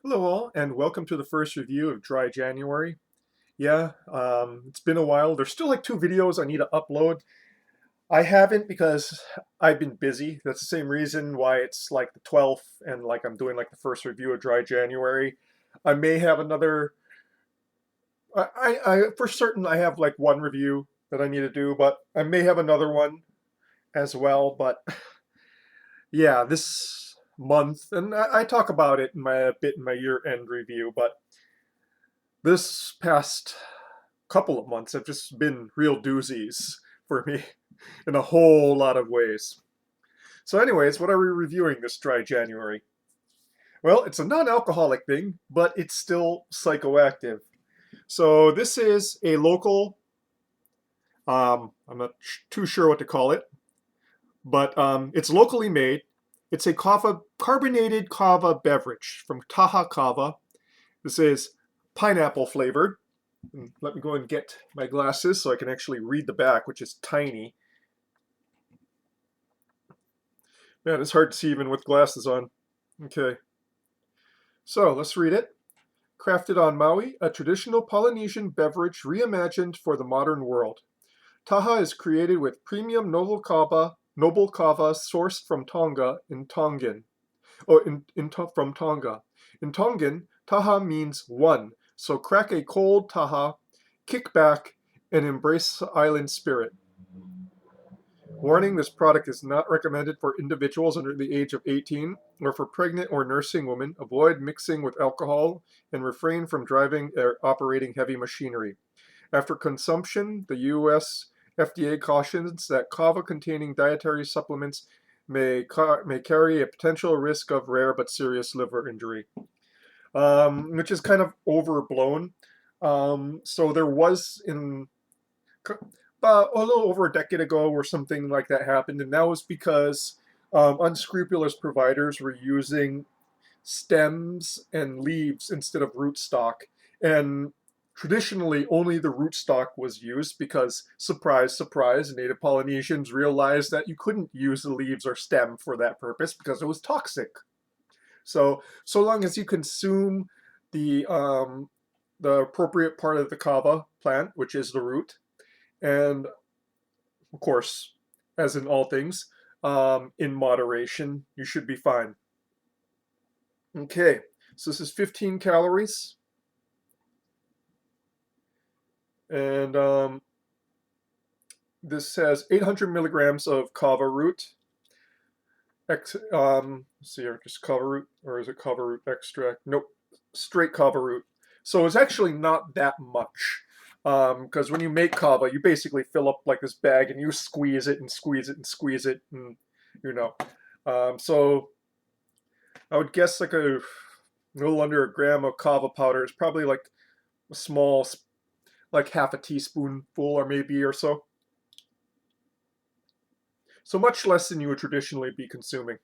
Hello all, and welcome to the first review of Dry January. Yeah, it's been a while. There's still like two videos I need to upload. I haven't because I've been busy. That's the same reason why it's like the 12th and like I'm doing like the first review of Dry January. I may have another, for certain I have like one review that I need to do, but I may have another one as well. But yeah, this month, and I talk about it in my a bit in my year-end review, but this past couple of months have just been real doozies for me in a whole lot of ways. So, anyways, what are we reviewing this dry January? Well, it's a non alcoholic thing, but it's still psychoactive. So, this is a local, I'm not too sure what to call it, but it's locally made. It's a kava, carbonated kava beverage from Taha Kava. This is pineapple flavored. Let me go and get my glasses so I can actually read the back, which is tiny. Man, it's hard to see even with glasses on. Okay, so let's read it. Crafted on Maui, a traditional Polynesian beverage reimagined for the modern world. Taha is created with premium noble kava sourced from Tonga in Tongan. From Tonga. In Tongan, Taha means one, so crack a cold Taha, kick back, and embrace the island spirit. Warning, this product is not recommended for individuals under the age of 18 or for pregnant or nursing women. Avoid mixing with alcohol and refrain from driving or operating heavy machinery. After consumption, the U.S. FDA cautions that kava containing dietary supplements may carry a potential risk of rare but serious liver injury, which is kind of overblown. So there was in a little over a decade ago where something like that happened, and that was because unscrupulous providers were using stems and leaves instead of rootstock. And traditionally, only the rootstock was used because, surprise, surprise, native Polynesians realized that you couldn't use the leaves or stem for that purpose because it was toxic. So long as you consume the appropriate part of the kava plant, which is the root, and of course, as in all things, in moderation, you should be fine. Okay, so this is 15 calories, and this has 800 milligrams of kava root. Let's see here, just kava root, or is it kava root extract? Nope, straight kava root. So it's actually not that much. Because when you make kava, you basically fill up like this bag and you squeeze it and squeeze it and squeeze it, and you know. So I would guess like a little under a gram of kava powder is probably like a small, like half a teaspoonful or maybe or so. So much less than you would traditionally be consuming.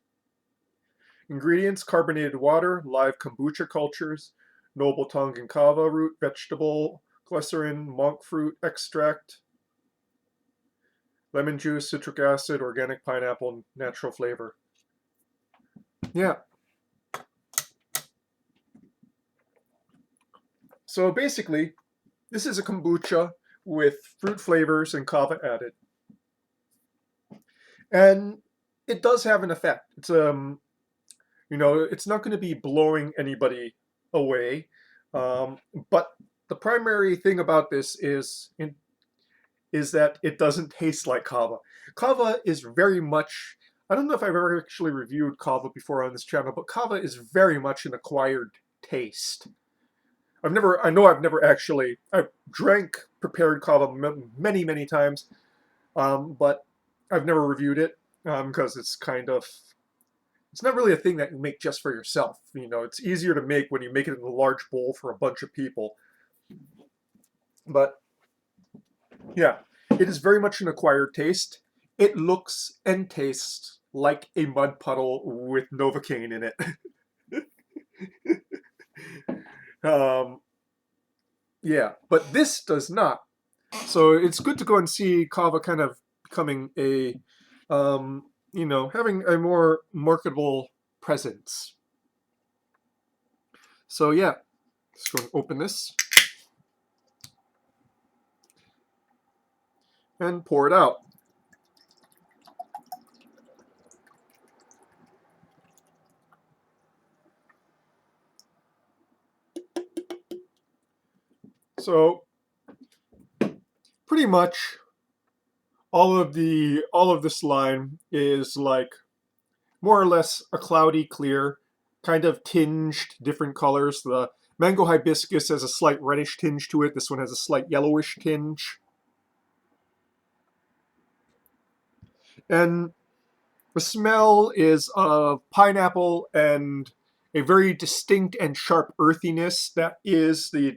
Ingredients: carbonated water, live kombucha cultures, noble Tongan kava root, vegetable glycerin, monk fruit extract, lemon juice, citric acid, organic pineapple, natural flavor. Yeah. So basically, this is a kombucha with fruit flavors and kava added. And it does have an effect. It's not going to be blowing anybody away. Um, but the primary thing about this is that it doesn't taste like kava. Kava is very much, I don't know if I've ever actually reviewed kava before on this channel, but kava is very much an acquired taste. I know I've never actually, I've drank prepared kava many, many times, but I've never reviewed it because it's not really a thing that you make just for yourself. It's easier to make when you make it in a large bowl for a bunch of people. But yeah, it is very much an acquired taste. It looks and tastes like a mud puddle with Novocaine in it. um, yeah, but this does not. So it's good to go and see Kava kind of becoming having a more marketable presence. So yeah, just go and open this and pour it out. So pretty much all of this line is like more or less a cloudy clear, kind of tinged different colors. The mango hibiscus has a slight reddish tinge to it. This one has a slight yellowish tinge. And the smell is of pineapple and a very distinct and sharp earthiness that is the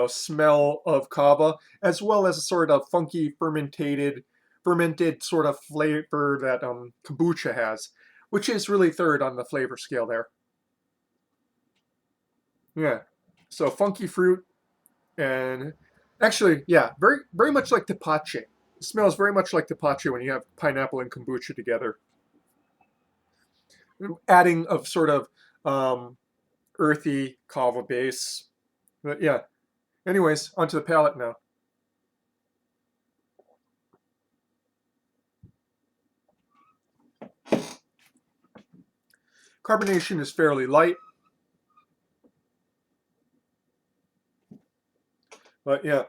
smell of kava, as well as a sort of funky fermented sort of flavor that kombucha has, which is really third on the flavor scale there. Yeah. So funky fruit and actually, yeah, very much like tepache. It smells very much like tepache when you have pineapple and kombucha together. Adding of sort of um, earthy kava base. But yeah. Anyways, onto the palate now. Carbonation is fairly light, but yeah.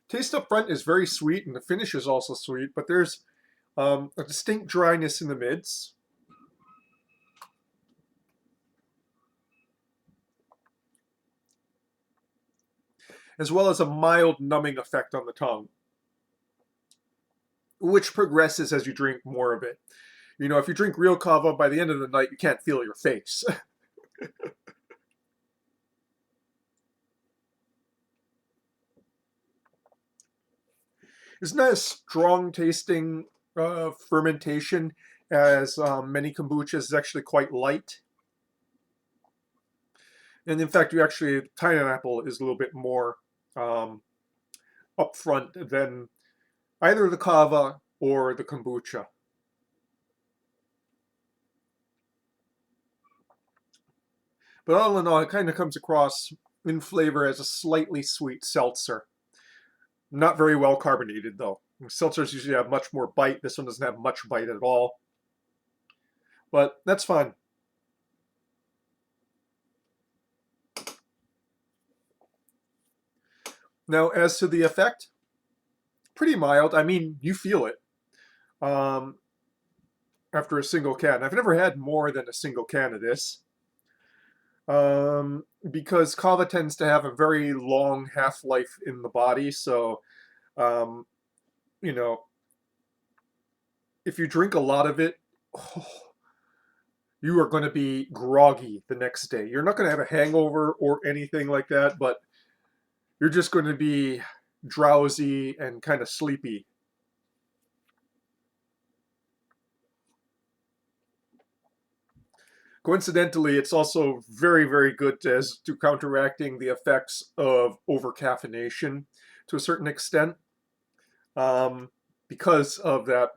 Taste up front is very sweet, and the finish is also sweet, but there's a distinct dryness in the mids, as well as a mild numbing effect on the tongue, which progresses as you drink more of it. You know, if you drink real kava, by the end of the night, you can't feel your face. It's not as strong tasting fermentation as many kombuchas. It's actually quite light. And in fact, you actually, pineapple is a little bit more um, upfront than either the kava or the kombucha. But all in all, it kind of comes across in flavor as a slightly sweet seltzer. Not very well carbonated, though. Seltzers usually have much more bite. This one doesn't have much bite at all. But that's fine. Now, as to the effect, pretty mild. I mean, you feel it um, after a single can. I've never had more than a single can of this because kava tends to have a very long half-life in the body. So, um, you know, if you drink a lot of it, oh, you are going to be groggy the next day. You're not going to have a hangover or anything like that, but you're just going to be drowsy and kind of sleepy. Coincidentally, it's also very, very good as to counteracting the effects of overcaffeination to a certain extent um, because of that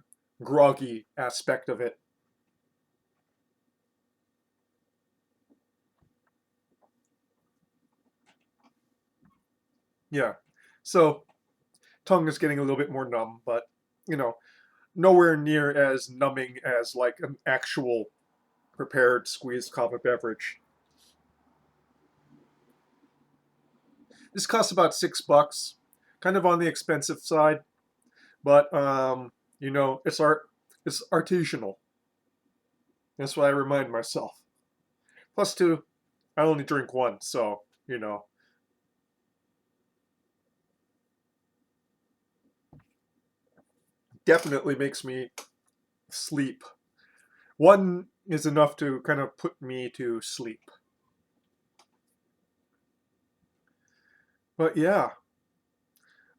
groggy aspect of it. Yeah. So tongue is getting a little bit more numb, but you know, nowhere near as numbing as like an actual prepared squeezed kava beverage. This costs about $6, kind of on the expensive side, but it's artisanal. That's what I remind myself. Plus two, I only drink one, so definitely makes me sleep. One is enough to kind of put me to sleep. But yeah,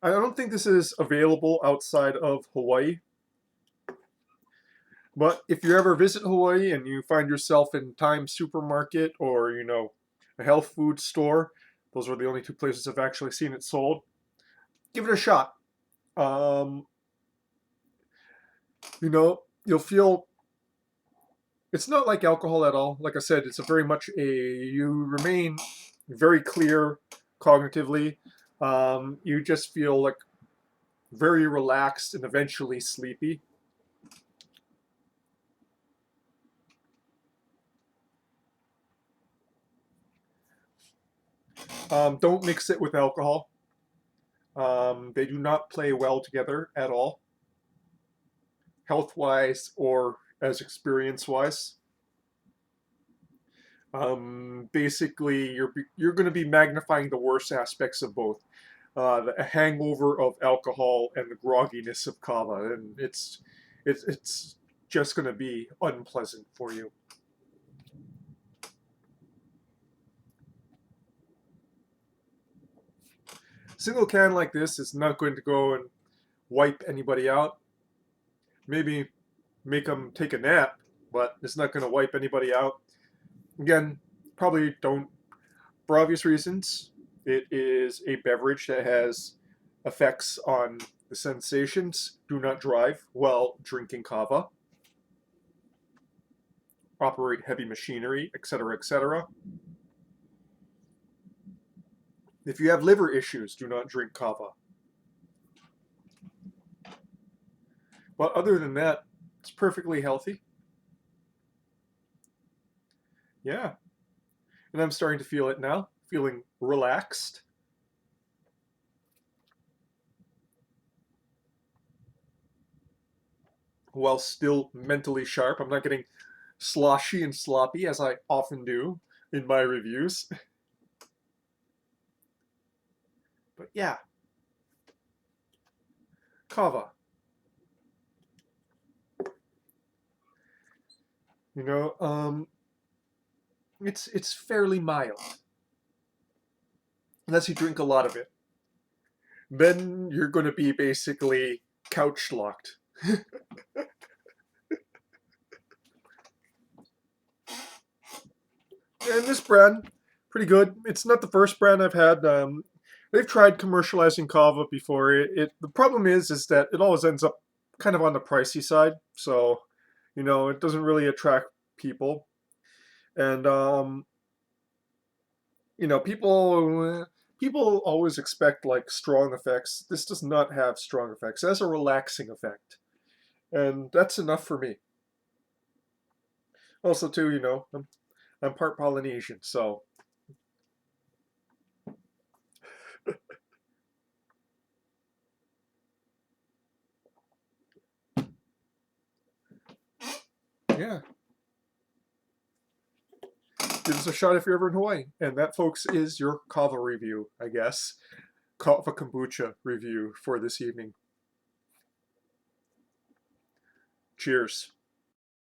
I don't think this is available outside of Hawaii. But if you ever visit Hawaii and you find yourself in Times Supermarket or, a health food store, those are the only two places I've actually seen it sold, give it a shot. Um, you'll feel it's not like alcohol at all. Like I said, it's a very much you remain very clear cognitively. You just feel like very relaxed and eventually sleepy. Don't mix it with alcohol. They do not play well together at all, health wise or as experience wise. Basically, you're going to be magnifying the worst aspects of both. The hangover of alcohol and the grogginess of kava, and it's just going to be unpleasant for you. Single can like this is not going to go and wipe anybody out. Maybe make them take a nap, but it's not going to wipe anybody out. Again, probably don't, for obvious reasons. It is a beverage that has effects on the sensations. Do not drive while drinking kava. Operate heavy machinery, etc., etc. If you have liver issues, do not drink kava. But other than that, it's perfectly healthy. Yeah. And I'm starting to feel it now, feeling relaxed. While still mentally sharp. I'm not getting sloshy and sloppy as I often do in my reviews. But yeah, kava. You know, it's fairly mild unless you drink a lot of it. Then you're going to be basically couch locked. And this brand, pretty good. It's not the first brand I've had. They've tried commercializing kava before. The problem is that it always ends up kind of on the pricey side. So, it doesn't really attract people. And people always expect like strong effects. This does not have strong effects. It has a relaxing effect, and that's enough for me. Also, too, I'm part Polynesian, so yeah, give us a shot if you're ever in Hawaii. And that, folks, is your kava review, I guess. Kava kombucha review for this evening. Cheers.